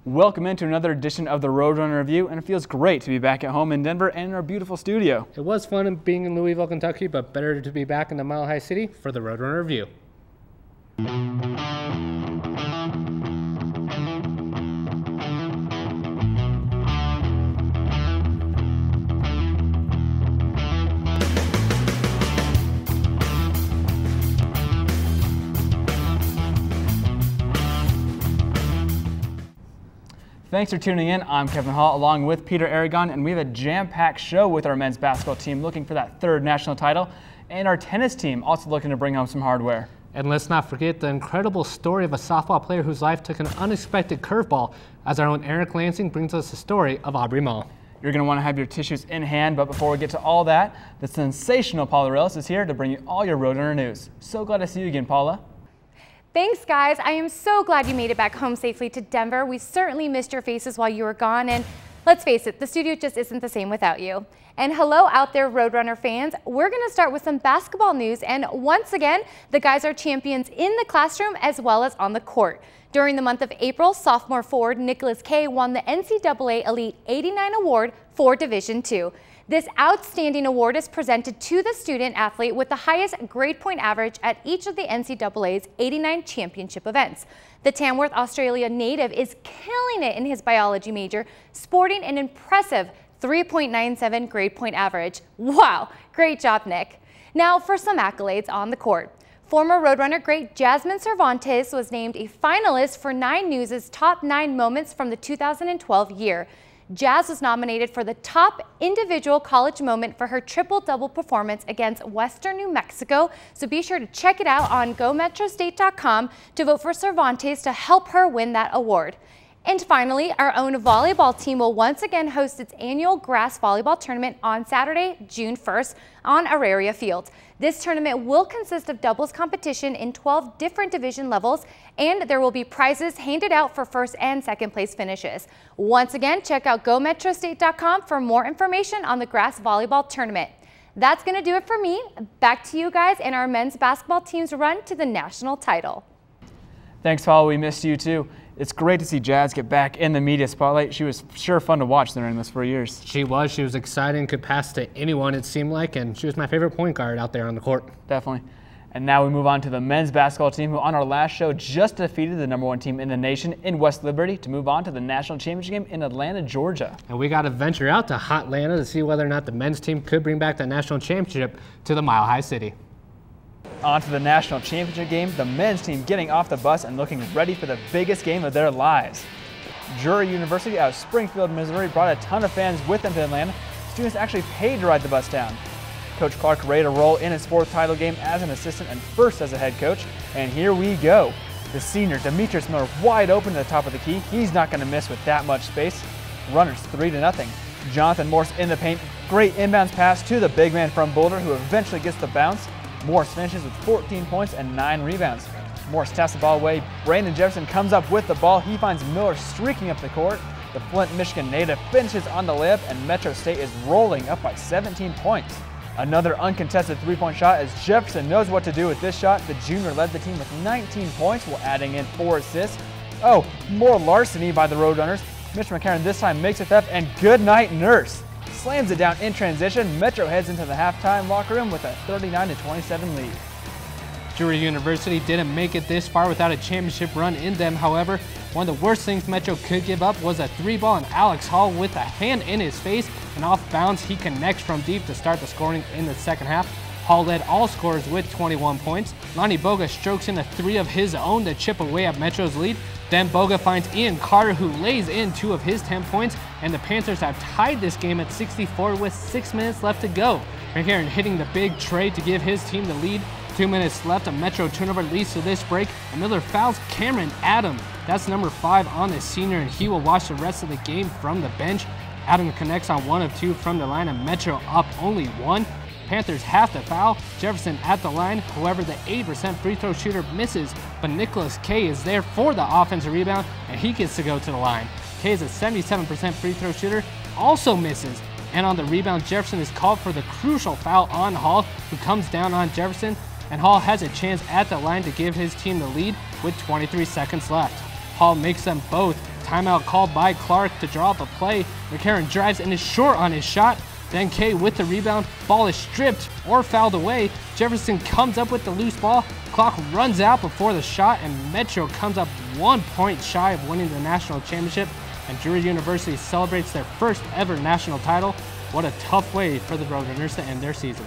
Welcome into another edition of the Roadrunner Review, and it feels great to be back at home in Denver and in our beautiful studio. It was fun being in Louisville, Kentucky, but better to be back in the Mile High City for the Roadrunner Review. Thanks for tuning in. I'm Kevin Hall along with Peter Aragon, and we have a jam-packed show with our men's basketball team looking for that third national title, and our tennis team also looking to bring home some hardware. And let's not forget the incredible story of a softball player whose life took an unexpected curveball, as our own Eric Lansing brings us the story of Aubrey Mall. You're going to want to have your tissues in hand, but before we get to all that, the sensational Paula Ruelas is here to bring you all your Roadrunner news. So glad to see you again, Paula. Thanks, guys. I am so glad you made it back home safely to Denver. We certainly missed your faces while you were gone, and let's face it, the studio just isn't the same without you. And hello out there, Roadrunner fans. We're going to start with some basketball news, and once again, the guys are champions in the classroom as well as on the court. During the month of April, sophomore forward Nicholas K won the NCAA Elite 89 Award for Division II. This outstanding award is presented to the student athlete with the highest grade point average at each of the NCAA's 89 championship events. The Tamworth, Australia native is killing it in his biology major, sporting an impressive 3.97 grade point average. Wow, great job, Nick. Now for some accolades on the court. Former Roadrunner great Jasmine Cervantes was named a finalist for 9 News' Top 9 Moments from the 2012 year. Jazz was nominated for the top individual college moment for her triple-double performance against Western New Mexico, so be sure to check it out on GoMetroState.com to vote for Cervantes to help her win that award. And finally, our own volleyball team will once again host its annual grass volleyball tournament on Saturday, June 1st on Auraria Field. This tournament will consist of doubles competition in 12 different division levels, and there will be prizes handed out for first and second place finishes. Once again, check out GoMetroState.com for more information on the grass volleyball tournament. That's going to do it for me. Back to you guys and our men's basketball team's run to the national title. Thanks, Paula. We missed you too. It's great to see Jazz get back in the media spotlight. She was sure fun to watch during this 4 years. She was exciting, could pass to anyone it seemed like, and she was my favorite point guard out there on the court. Definitely. And now we move on to the men's basketball team, who on our last show just defeated the #1 team in the nation in West Liberty to move on to the national championship game in Atlanta, Georgia. And we got to venture out to hot Atlanta to see whether or not the men's team could bring back the national championship to the Mile High City. On to the national championship game, the men's team getting off the bus and looking ready for the biggest game of their lives. Drury University out of Springfield, Missouri brought a ton of fans with them to Atlanta. Students actually paid to ride the bus down. Coach Clark ready to roll in his 4th title game as an assistant and first as a head coach. And here we go. The senior, Demetrius Miller, wide open to the top of the key. He's not going to miss with that much space. Runners 3-0. Jonathan Morse in the paint. Great inbounds pass to the big man from Boulder, who eventually gets the bounce. Morse finishes with 14 points and 9 rebounds. Morse taps the ball away. Brandon Jefferson comes up with the ball. He finds Miller streaking up the court. The Flint, Michigan native finishes on the layup, and Metro State is rolling up by 17 points. Another uncontested 3-point shot as Jefferson knows what to do with this shot. The junior led the team with 19 points while adding in 4 assists. Oh, more larceny by the Roadrunners. Mitch McCarron this time makes a theft, and good night, Nurse. Slams it down in transition. Metro heads into the halftime locker room with a 39-27 lead. Drury University didn't make it this far without a championship run in them. However, one of the worst things Metro could give up was a 3-ball, and Alex Hall with a hand in his face and off bounds. He connects from deep to start the scoring in the second half. Hall led all scorers with 21 points. Lonnie Boga strokes in a 3 of his own to chip away at Metro's lead. Then Boga finds Ian Carter, who lays in 2 of his 10 points, and the Panthers have tied this game at 64 with 6 minutes left to go. McCarron hitting the big tray to give his team the lead. 2 minutes left, a Metro turnover leads to this break, and Miller fouls Cameron Adam. That's number 5 on the senior, and he will watch the rest of the game from the bench. Adam connects on 1 of 2 from the line, and Metro up only 1. Panthers have to foul. Jefferson at the line. However, the 80% free throw shooter misses, but Nicholas K is there for the offensive rebound, and he gets to go to the line. K is a 77% free throw shooter, also misses. And on the rebound, Jefferson is called for the crucial foul on Hall, who comes down on Jefferson, and Hall has a chance at the line to give his team the lead with 23 seconds left. Hall makes them both timeout called by Clark to draw up a play. McCarron drives and is short on his shot. Then Kay with the rebound. Ball is stripped or fouled away. Jefferson comes up with the loose ball. Clock runs out before the shot, and Metro comes up 1 point shy of winning the national championship. And Drury University celebrates their first ever national title. What a tough way for the Roadrunners to end their season.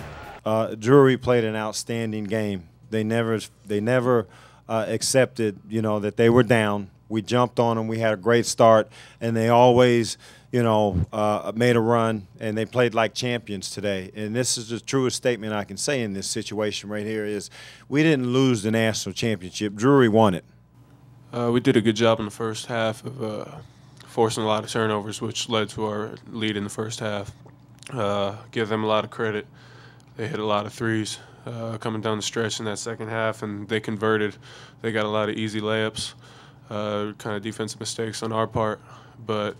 Drury played an outstanding game. They never accepted, that they were down. We jumped on them. We had a great start, and they always, made a run, and they played like champions today. And this is the truest statement I can say in this situation right here is we didn't lose the national championship. Drury won it. We did a good job in the first half of forcing a lot of turnovers, which led to our lead in the first half. Give them a lot of credit. They hit a lot of threes coming down the stretch in that second half, and they converted. They got a lot of easy layups, kind of defensive mistakes on our part. But,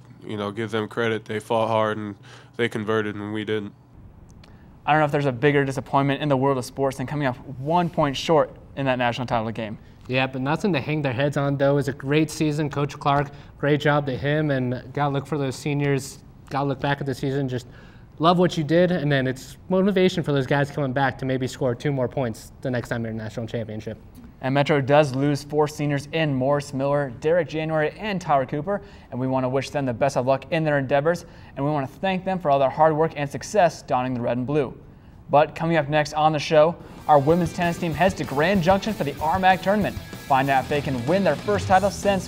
give them credit. They fought hard, and they converted, and we didn't. I don't know if there's a bigger disappointment in the world of sports than coming up 1 point short in that national title game. Yeah, but nothing to hang their heads on, though. It was a great season. Coach Clark, great job to him, and got to look for those seniors. Got to look back at the season, just love what you did, and then it's motivation for those guys coming back to maybe score 2 more points the next time you're in a national championship. And Metro does lose 4 seniors in Morris Miller, Derek January, and Tyler Cooper, and we want to wish them the best of luck in their endeavors, and we want to thank them for all their hard work and success donning the red and blue. But coming up next on the show, our women's tennis team heads to Grand Junction for the RMAC Tournament. Find out if they can win their first title since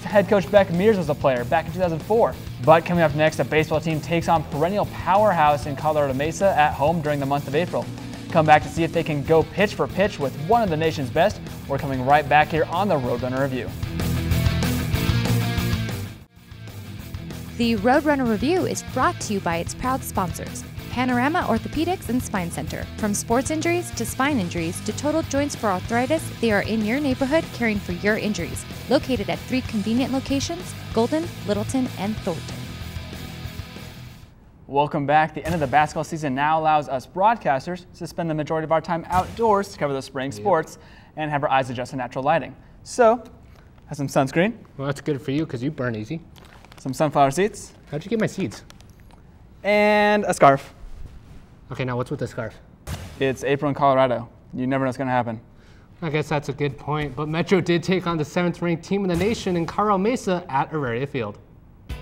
head coach Beck Mears was a player back in 2004. But coming up next, the baseball team takes on perennial powerhouse in Colorado Mesa at home during the month of April. Come back to see if they can go pitch for pitch with one of the nation's best. We're coming right back here on the Roadrunner Review. The Roadrunner Review is brought to you by its proud sponsors, Panorama Orthopedics and Spine Center. From sports injuries to spine injuries to total joints for arthritis, they are in your neighborhood caring for your injuries. Located at 3 convenient locations, Golden, Littleton, and Thornton. Welcome back. The end of the basketball season now allows us broadcasters to spend the majority of our time outdoors to cover the spring sports and have our eyes adjust to natural lighting. So, have some sunscreen. Well, that's good for you because you burn easy. Some sunflower seeds. How'd you get my seeds? And a scarf. Okay, now what's with the scarf? It's April in Colorado. You never know what's going to happen. I guess that's a good point, but Metro did take on the 7th-ranked team in the nation in Carl Mesa at Auraria Field.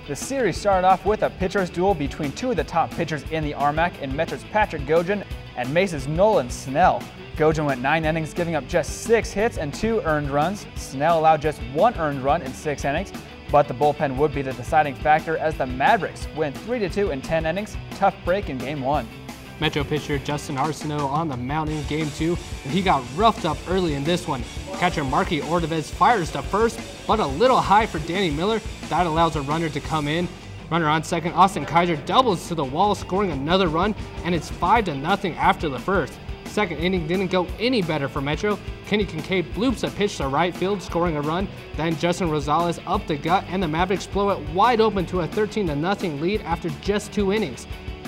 The series started off with a pitcher's duel between 2 of the top pitchers in the RMAC in Metro's Patrick Gojin and Mesa's Nolan Snell. Gojin went 9 innings, giving up just 6 hits and 2 earned runs. Snell allowed just 1 earned run in 6 innings, but the bullpen would be the deciding factor as the Mavericks win 3-2 in 10 innings. Tough break in Game 1. Metro pitcher Justin Arsenault on the mound in Game 2, and he got roughed up early in this one. Catcher Marky Ordovez fires to first, but a little high for Danny Miller. That allows a runner to come in. Runner on second, Austin Kaiser doubles to the wall, scoring another run, and it's 5-0 after the first. Second inning didn't go any better for Metro. Kenny Kincaid bloops a pitch to right field, scoring a run. Then Justin Rosales up the gut, and the Mavericks blow it wide open to a 13-0 lead after just 2 innings.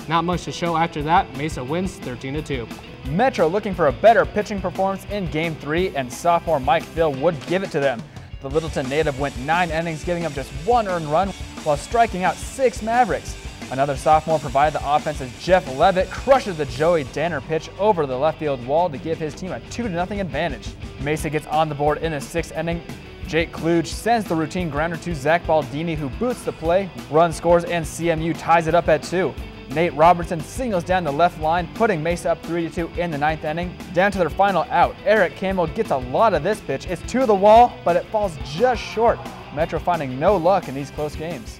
Not much to show after that. Mesa wins 13-2. Metro looking for a better pitching performance in Game 3, and sophomore Mike Thill would give it to them. The Littleton native went 9 innings, giving up just 1 earned run while striking out 6 Mavericks. Another sophomore provided the offense as Jeff Levitt crushes the Joey Danner pitch over the left field wall to give his team a 2-0 advantage. Mesa gets on the board in the 6th inning. Jake Kluge sends the routine grounder to Zach Baldini, who boots the play. Run scores and CMU ties it up at 2. Nate Robertson singles down the left line, putting Mesa up 3-2 in the 9th inning. Down to their final out, Eric Campbell gets a lot of this pitch. It's to the wall, but it falls just short. Metro finding no luck in these close games.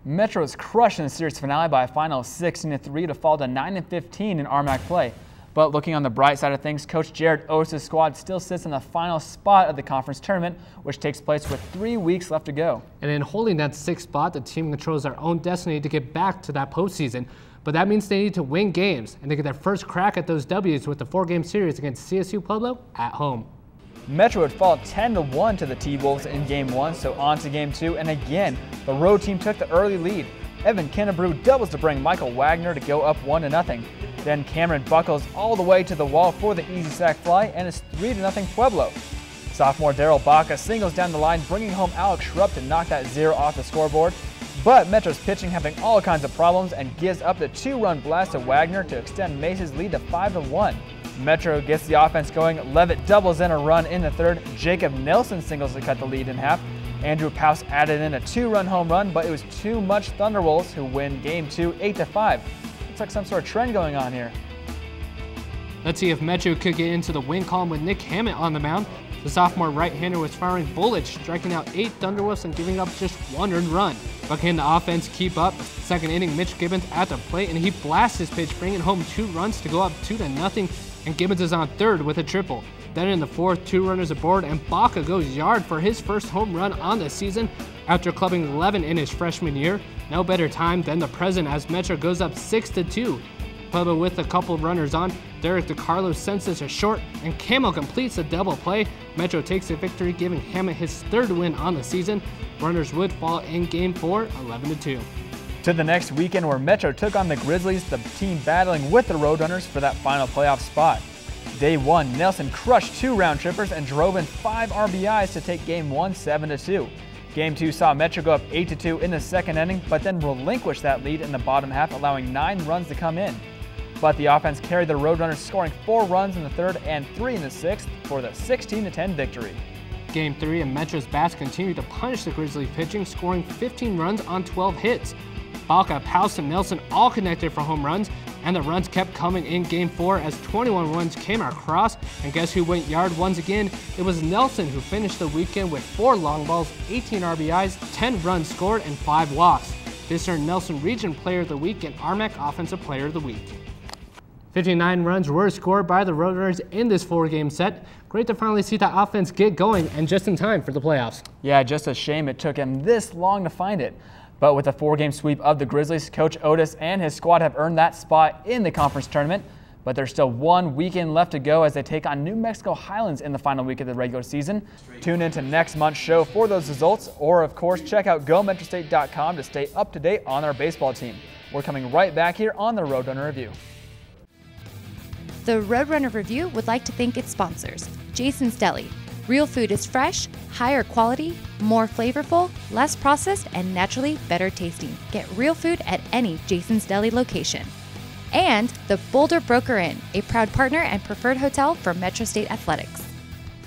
Metro is crushed in the series finale by a final of 16-3 to fall to 9-15 in RMAC play. But looking on the bright side of things, Coach Jared Oates' squad still sits in the final spot of the conference tournament, which takes place with 3 weeks left to go. And in holding that 6th spot, the team controls their own destiny to get back to that postseason. But that means they need to win games, and they get their first crack at those W's with the 4-game series against CSU Pueblo at home. Metro would fall 10-1 to the T-Wolves in Game 1, so on to Game 2, and again, the road team took the early lead. Evan Kennebrew doubles to bring Michael Wagner to go up 1-0. Then Cameron buckles all the way to the wall for the easy sack fly, and it's 3-0 Pueblo. Sophomore Daryl Baca singles down the line, bringing home Alex Schrupp to knock that 0 off the scoreboard. But Metro's pitching having all kinds of problems and gives up the 2-run blast to Wagner to extend Mace's lead to 5-1. Metro gets the offense going. Levitt doubles in a run in the third. Jacob Nelson singles to cut the lead in half. Andrew Paus added in a 2-run home run, but it was too much. Thunderwolves, who win Game 2 8-5. Looks like some sort of trend going on here. Let's see if Metro could get into the win column with Nick Hammett on the mound. The sophomore right-hander was firing bullets, striking out 8 Thunderwolves and giving up just 1 earned run. But can the offense keep up? Second inning, Mitch Gibbons at the plate, and he blasts his pitch, bringing home 2 runs to go up 2-0, and Gibbons is on third with a triple. Then in the fourth, 2 runners aboard, and Baca goes yard for his first home run on the season after clubbing 11 in his freshman year. No better time than the present as Metro goes up 6-2. Bubba with a couple runners on, Derek DeCarlo sends this a short, and Camo completes a double play. Metro takes the victory, giving Hammett his 3rd win on the season. Runners would fall in Game 4, 11-2. To the next weekend where Metro took on the Grizzlies, the team battling with the Roadrunners for that final playoff spot. Day 1, Nelson crushed 2 round trippers and drove in 5 RBIs to take Game 1 7-2. Game 2 saw Metro go up 8-2 in the second inning, but then relinquish that lead in the bottom half, allowing 9 runs to come in. But the offense carried the Roadrunners, scoring 4 runs in the third and 3 in the sixth for the 16-10 victory. Game 3, and Metro's bats continued to punish the Grizzlies pitching, scoring 15 runs on 12 hits. Baca, Paus, and Nelson all connected for home runs, and the runs kept coming in Game 4 as 21 runs came across. And guess who went yard once again? It was Nelson, who finished the weekend with 4 long balls, 18 RBIs, 10 runs scored, and 5 walks. This earned Nelson Region Player of the Week and RMAC Offensive Player of the Week. 59 runs were scored by the Roadrunners in this 4-game set. Great to finally see the offense get going, and just in time for the playoffs. Yeah, just a shame it took him this long to find it. But with a 4-game sweep of the Grizzlies, Coach Otis and his squad have earned that spot in the conference tournament. But there's still 1 weekend left to go as they take on New Mexico Highlands in the final week of the regular season. Tune into next month's show for those results, or of course check out GoMetroState.com to stay up to date on our baseball team. We're coming right back here on the Roadrunner Review. The Roadrunner Review would like to thank its sponsors, Jason's Deli. Real food is fresh, higher quality, more flavorful, less processed, and naturally better tasting. Get real food at any Jason's Deli location. And the Boulder Broker Inn, a proud partner and preferred hotel for Metro State Athletics.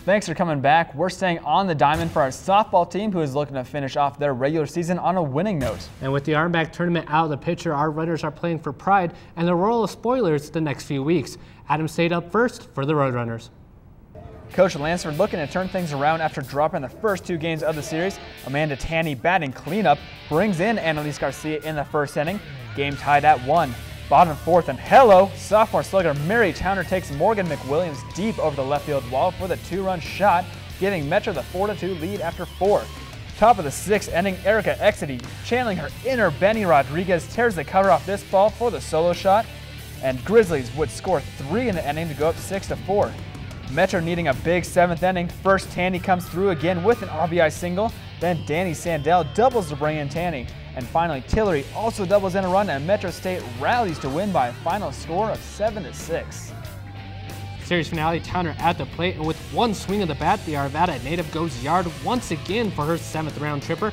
Thanks for coming back. We're staying on the diamond for our softball team, who is looking to finish off their regular season on a winning note. And with the RMAC tournament out of the picture, our runners are playing for pride and the role of spoilers the next few weeks. Adam stayed up first for the Roadrunners. Coach Lansford looking to turn things around after dropping the first 2 games of the series. Amanda Tanney batting cleanup brings in Annalise Garcia in the first inning. Game tied at 1. Bottom 4th, and hello, sophomore slugger Mary Towner takes Morgan McWilliams deep over the left field wall for the 2-run shot, giving Metro the 4-2 lead after 4. Top of the 6th inning, Erica Exedy, channeling her inner Benny Rodriguez, tears the cover off this ball for the solo shot, and Grizzlies would score 3 in the inning to go up 6-4. Metro needing a big 7th inning. First, Tanney comes through again with an RBI single. Then Danny Sandell doubles to bring in Tanney. And finally, Tillery also doubles in a run, and Metro State rallies to win by a final score of 7-6. Series finale, Towner at the plate, and with 1 swing of the bat, the Arvada native goes yard once again for her 7th round tripper.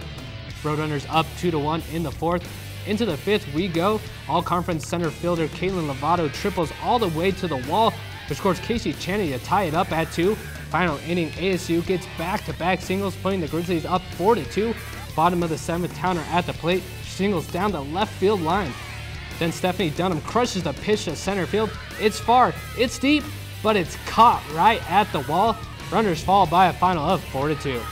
Roadrunners up 2-1 in the 4th. Into the 5th we go. All-conference center fielder Caitlin Lovato triples all the way to the wall, which scores Casey Chaney to tie it up at 2. Final inning, ASU gets back-to-back singles, putting the Grizzlies up 4-2. Bottom of the 7th, Towner at the plate, singles down the left field line. Then Stephanie Dunham crushes the pitch to center field. It's far, it's deep, but it's caught right at the wall. Runners fall by a final of 4-2.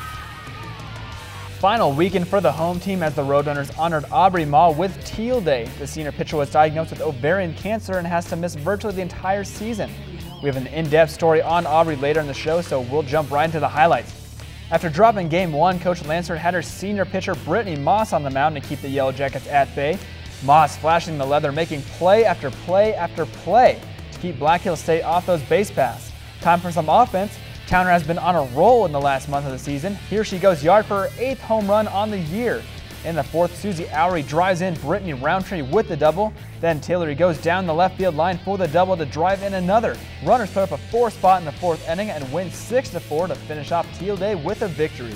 Final weekend for the home team as the Roadrunners honored Aubrey Mall with Teal Day. The senior pitcher was diagnosed with ovarian cancer and has to miss virtually the entire season. We have an in-depth story on Aubrey later in the show, so we'll jump right into the highlights. After dropping Game 1, Coach Lansford had her senior pitcher Brittany Moss on the mound to keep the Yellow Jackets at bay. Moss flashing the leather, making play after play after play to keep Black Hills State off those base paths. Time for some offense. Towner has been on a roll in the last month of the season. Here she goes yard for her 8th home run on the year. In the 4th, Susie Owery drives in Brittany Roundtree with the double. Then Tillery goes down the left field line for the double to drive in another. Runners put up a 4 spot in the 4th inning and win 6-4 to finish off Teal Day with a victory.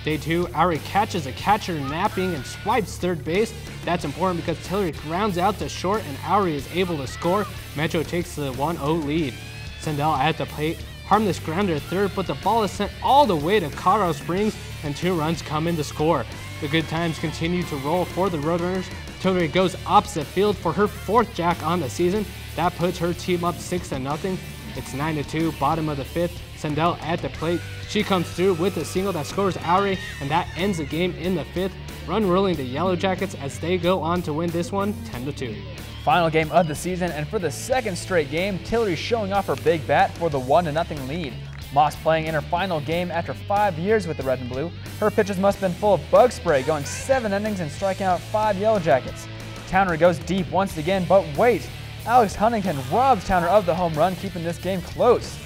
Day 2, Ari catches a catcher napping and swipes third base. That's important because Tillery grounds out to short and Ari is able to score. Metro takes the 1-0 lead. Sendell at the plate, harmless grounder at third, but the ball is sent all the way to Colorado Springs and 2 runs come in to score. The good times continue to roll for the Roadrunners. Tillery goes opposite field for her 4th jack on the season. That puts her team up 6-0. It's 9-2, bottom of the 5th. Sendell at the plate. She comes through with a single that scores Ari, and that ends the game in the 5th. Run ruling the Yellow Jackets as they go on to win this one 10-2. Final game of the season, and for the 2nd straight game, Tillery showing off her big bat for the 1-0 lead. Moss playing in her final game after 5 years with the Red and Blue. Her pitches must have been full of bug spray, going 7 innings and striking out 5 Yellow Jackets. Towner goes deep once again, but wait! Alex Huntington robs Towner of the home run, keeping this game close.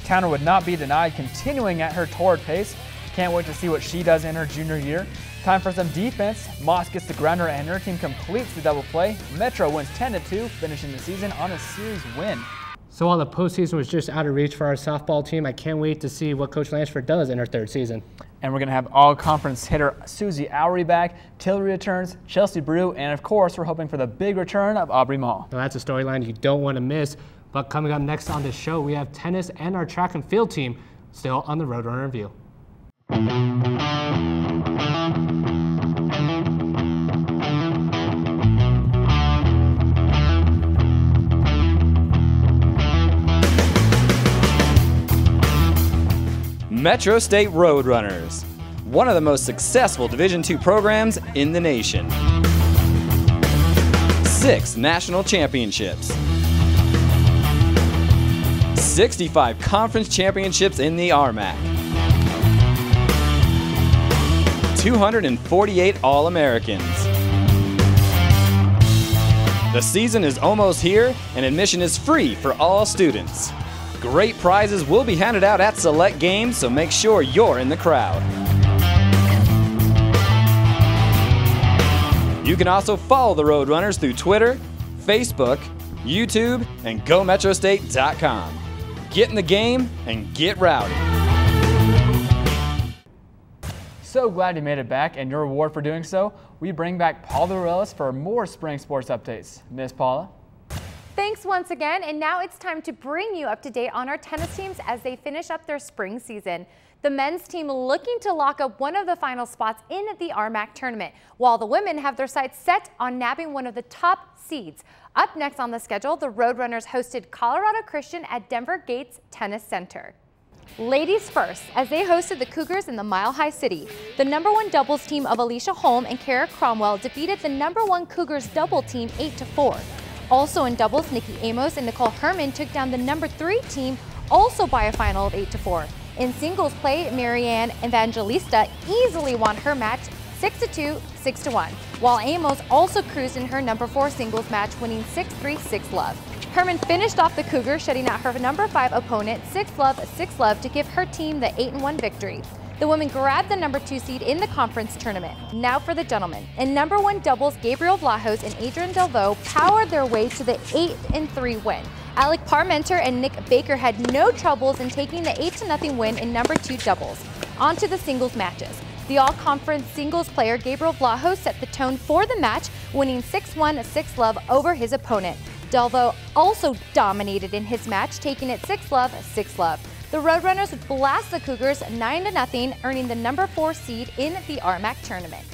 Towner would not be denied, continuing at her torrid pace. Can't wait to see what she does in her junior year. Time for some defense. Moss gets the grounder and her team completes the double play. Metro wins 10-2, finishing the season on a series win. So while the postseason was just out of reach for our softball team, I can't wait to see what Coach Lansford does in her 3rd season. And we're going to have all-conference hitter Susie Oury back, Tillery returns, Chelsea Brew, and of course, we're hoping for the big return of Aubrey Mall. Now that's a storyline you don't want to miss. But coming up next on the show, we have tennis and our track and field team still on the Roadrunner Review. Metro State Roadrunners, one of the most successful Division II programs in the nation. 6 national championships. 65 conference championships in the RMAC. 248 All-Americans. The season is almost here and admission is free for all students. Great prizes will be handed out at select games, so make sure you're in the crowd. You can also follow the Roadrunners through Twitter, Facebook, YouTube, and GoMetroState.com. Get in the game and get rowdy. So glad you made it back, and your reward for doing so, we bring back Paula Ruelas for more spring sports updates. Miss Paula? Thanks once again, and now it's time to bring you up to date on our tennis teams as they finish up their spring season. The men's team looking to lock up one of the final spots in the RMAC tournament, while the women have their sights set on nabbing one of the top seeds. Up next on the schedule, the Roadrunners hosted Colorado Christian at Denver Gates Tennis Center. Ladies first, as they hosted the Cougars in the Mile High City. The #1 doubles team of Alicia Holm and Kara Cromwell defeated the #1 Cougars double team 8-4. Also in doubles, Nikki Amos and Nicole Herman took down the #3 team, also by a final of 8-4. In singles play, Marianne Evangelista easily won her match 6-2, 6-1, while Amos also cruised in her #4 singles match, winning 6-3, 6-love. Herman finished off the Cougars, shutting out her #5 opponent 6-love, 6-love to give her team the 8-1 victory. The women grabbed the #2 seed in the conference tournament. Now for the gentlemen. In #1 doubles, Gabriel Vlahos and Adrian Delvaux powered their way to the 8-3 win. Alec Parmenter and Nick Baker had no troubles in taking the 8-0 win in #2 doubles. On to the singles matches. The all-conference singles player Gabriel Vlahos set the tone for the match, winning 6-1, 6-love over his opponent. Delvaux also dominated in his match, taking it 6-love, 6-love. The Roadrunners would blast the Cougars 9-0, earning the #4 seed in the RMAC tournament.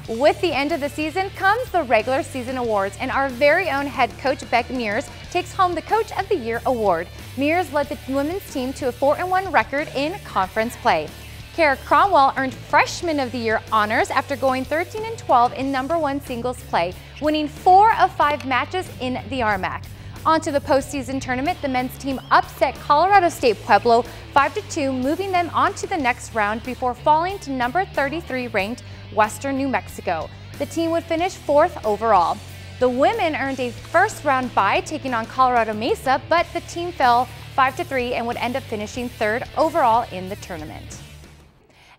With the end of the season comes the regular season awards, and our very own head coach Beck Mears takes home the Coach of the Year award. Mears led the women's team to a 4-1 record in conference play. Kara Cromwell earned Freshman of the Year honors after going 13-12 in #1 singles play, winning 4 of 5 matches in the RMAC. On to the postseason tournament, the men's team upset Colorado State Pueblo 5-2, moving them on to the next round before falling to #33 ranked Western New Mexico. The team would finish 4th overall. The women earned a first-round bye, taking on Colorado Mesa, but the team fell 5-3 and would end up finishing 3rd overall in the tournament.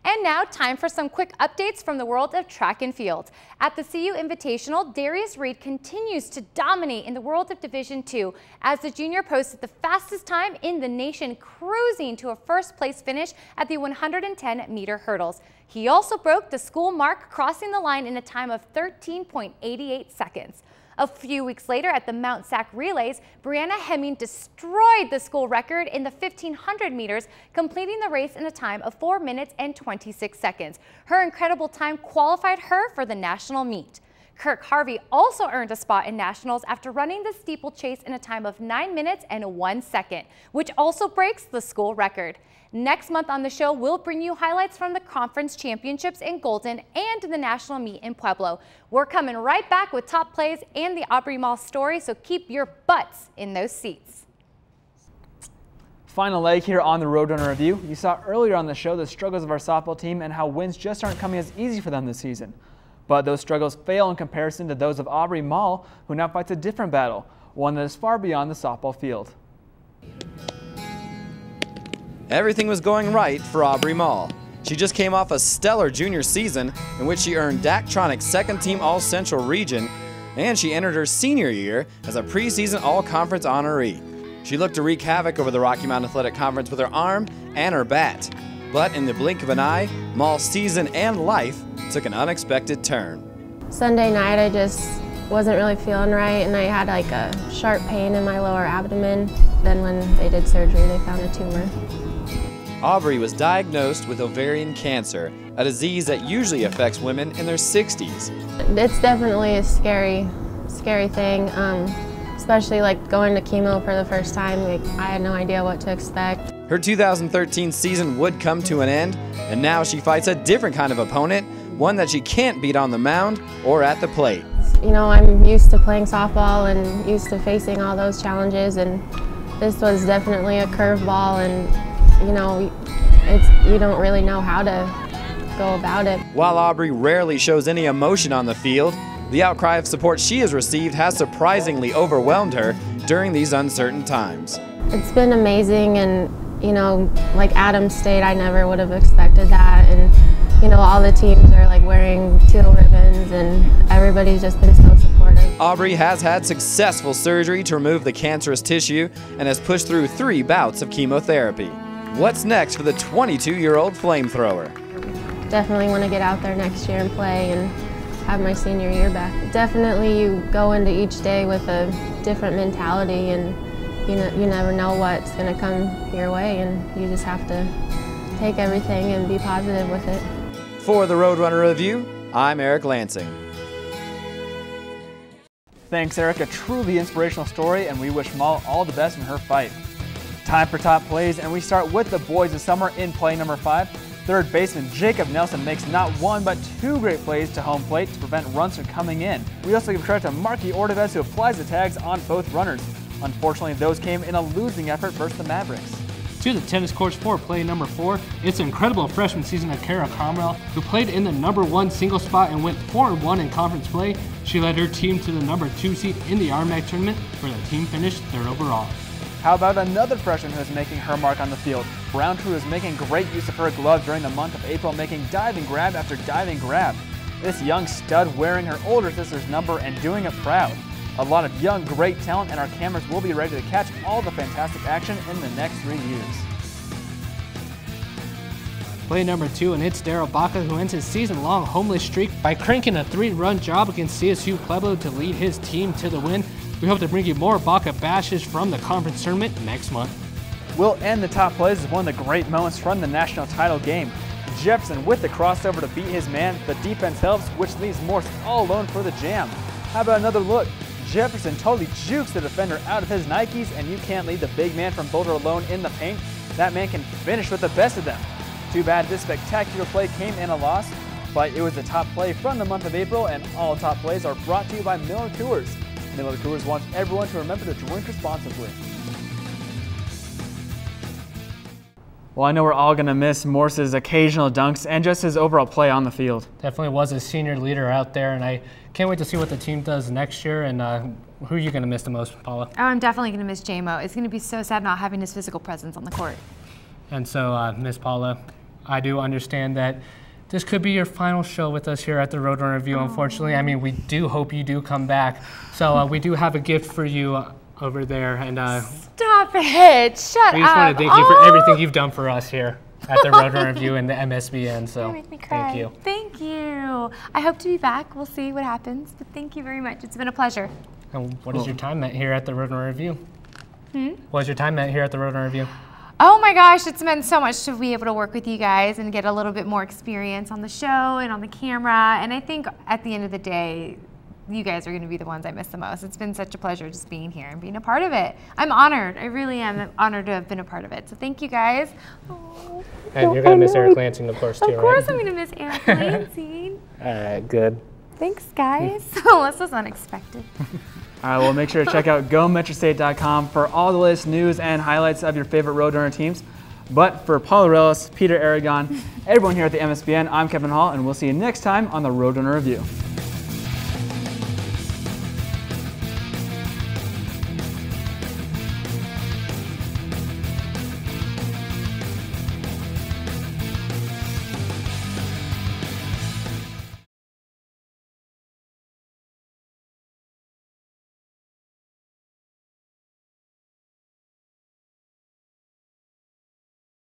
And now, time for some quick updates from the world of track and field. At the CU Invitational, Darius Reed continues to dominate in the world of Division II as the junior posted the fastest time in the nation, cruising to a first-place finish at the 110-meter hurdles. He also broke the school mark, crossing the line in a time of 13.88 seconds. A few weeks later at the Mount Sac Relays, Brianna Hemming destroyed the school record in the 1,500 meters, completing the race in a time of 4 minutes and 26 seconds. Her incredible time qualified her for the national meet. Kirk Harvey also earned a spot in nationals after running the steeplechase in a time of 9 minutes and 1 second, which also breaks the school record. Next month on the show, we'll bring you highlights from the conference championships in Golden and the national meet in Pueblo. We're coming right back with top plays and the Aubrey Mall story, so keep your butts in those seats. Final leg here on the Roadrunner Review. You saw earlier on the show the struggles of our softball team and how wins just aren't coming as easy for them this season. But those struggles fail in comparison to those of Aubrey Mall, who now fights a different battle, one that is far beyond the softball field. Everything was going right for Aubrey Mall. She just came off a stellar junior season in which she earned Daktronics second team All-Central Region, and she entered her senior year as a preseason All-Conference honoree. She looked to wreak havoc over the Rocky Mountain Athletic Conference with her arm and her bat. But in the blink of an eye, Mall's season and life took an unexpected turn. Sunday night I just wasn't really feeling right, and I had like a sharp pain in my lower abdomen. Then when they did surgery, they found a tumor. Aubrey was diagnosed with ovarian cancer, a disease that usually affects women in their 60s. It's definitely a scary thing, especially like going to chemo for the first time. Like, I had no idea what to expect. Her 2013 season would come to an end, and now she fights a different kind of opponent, one that she can't beat on the mound or at the plate. You know, I'm used to playing softball and used to facing all those challenges, and this was definitely a curveball, and you know, you don't really know how to go about it. While Aubrey rarely shows any emotion on the field, the outcry of support she has received has surprisingly overwhelmed her during these uncertain times. It's been amazing, and you know, like Adams State, I never would have expected that, and you know, all the teams are like wearing teal ribbons, and everybody's just been so supportive. Aubrey has had successful surgery to remove the cancerous tissue and has pushed through 3 bouts of chemotherapy. What's next for the 22-year-old flamethrower? Definitely want to get out there next year and play and have my senior year back. Definitely you go into each day with a different mentality, and you never know what's going to come your way, and you just have to take everything and be positive with it. For the Roadrunner Review, I'm Eric Lansing. Thanks, Eric. A truly inspirational story, and we wish Mall all the best in her fight. Time for top plays, and we start with the boys this summer in play number 5. Third baseman Jacob Nelson makes not 1 but 2 great plays to home plate to prevent runs from coming in. We also give credit to Marky Ordovez, who applies the tags on both runners. Unfortunately, those came in a losing effort versus the Mavericks. To the tennis courts for play number 4, it's an incredible freshman season of Kara Comrell, who played in the number 1 single spot and went 4-1 in conference play. She led her team to the number 2 seed in the RMAC Tournament, where the team finished 3rd overall. How about another freshman who is making her mark on the field? Roundtree is making great use of her glove during the month of April, making diving grab after diving grab. This young stud wearing her older sister's number and doing it proud. A lot of young, great talent, and our cameras will be ready to catch all the fantastic action in the next 3 years. Play number 2, and it's Daryl Baca, who ends his season-long homeless streak by cranking a 3-run job against CSU Pueblo to lead his team to the win. We hope to bring you more Baca bashes from the conference tournament next month. We'll end the top plays as one of the great moments from the national title game. Jefferson with the crossover to beat his man. The defense helps, which leaves Morse all alone for the jam. How about another look? Jefferson totally jukes the defender out of his Nikes, and you can't leave the big man from Boulder alone in the paint. That man can finish with the best of them. Too bad this spectacular play came in a loss, but it was the top play from the month of April, and all top plays are brought to you by Miller Coors. Miller Coors wants everyone to remember to drink responsibly. Well, I know we're all going to miss Morse's occasional dunks and just his overall play on the field. Definitely was a senior leader out there, and I can't wait to see what the team does next year. And who are you going to miss the most, Paula? Oh, I'm definitely going to miss J-Mo. It's going to be so sad not having his physical presence on the court. And so, Miss Paula, I do understand that this could be your final show with us here at the Roadrunner Review, unfortunately. I mean, we do hope you do come back. So we do have a gift for you over there. And Stop it. Shut up. we just want to thank you for everything you've done for us here at the Roadrunner Review and the MSBN. So You make me cry. thank you. Thank you. I hope to be back. We'll see what happens. But thank you very much. It's been a pleasure. And what is your time meant here at the Roadrunner Review? What is your time meant here at the Roadrunner Review? Oh my gosh, it's meant so much to be able to work with you guys and get a little bit more experience on the show and on the camera. And I think at the end of the day, you guys are going to be the ones I miss the most. It's been such a pleasure just being here and being a part of it. I'm honored. I really am honored to have been a part of it. So thank you guys. Oh, And you're going to miss Eric Lansing, of course, too, right? of course I'm going to miss Eric Lansing. All right, good. Thanks, guys. Oh, this was unexpected. All right, well, make sure to check out GoMetroState.com for all the latest news and highlights of your favorite Roadrunner teams. But for Paula Ruelas, Peter Aragon, everyone here at the MSBN, I'm Kevin Hall, and we'll see you next time on the Roadrunner Review.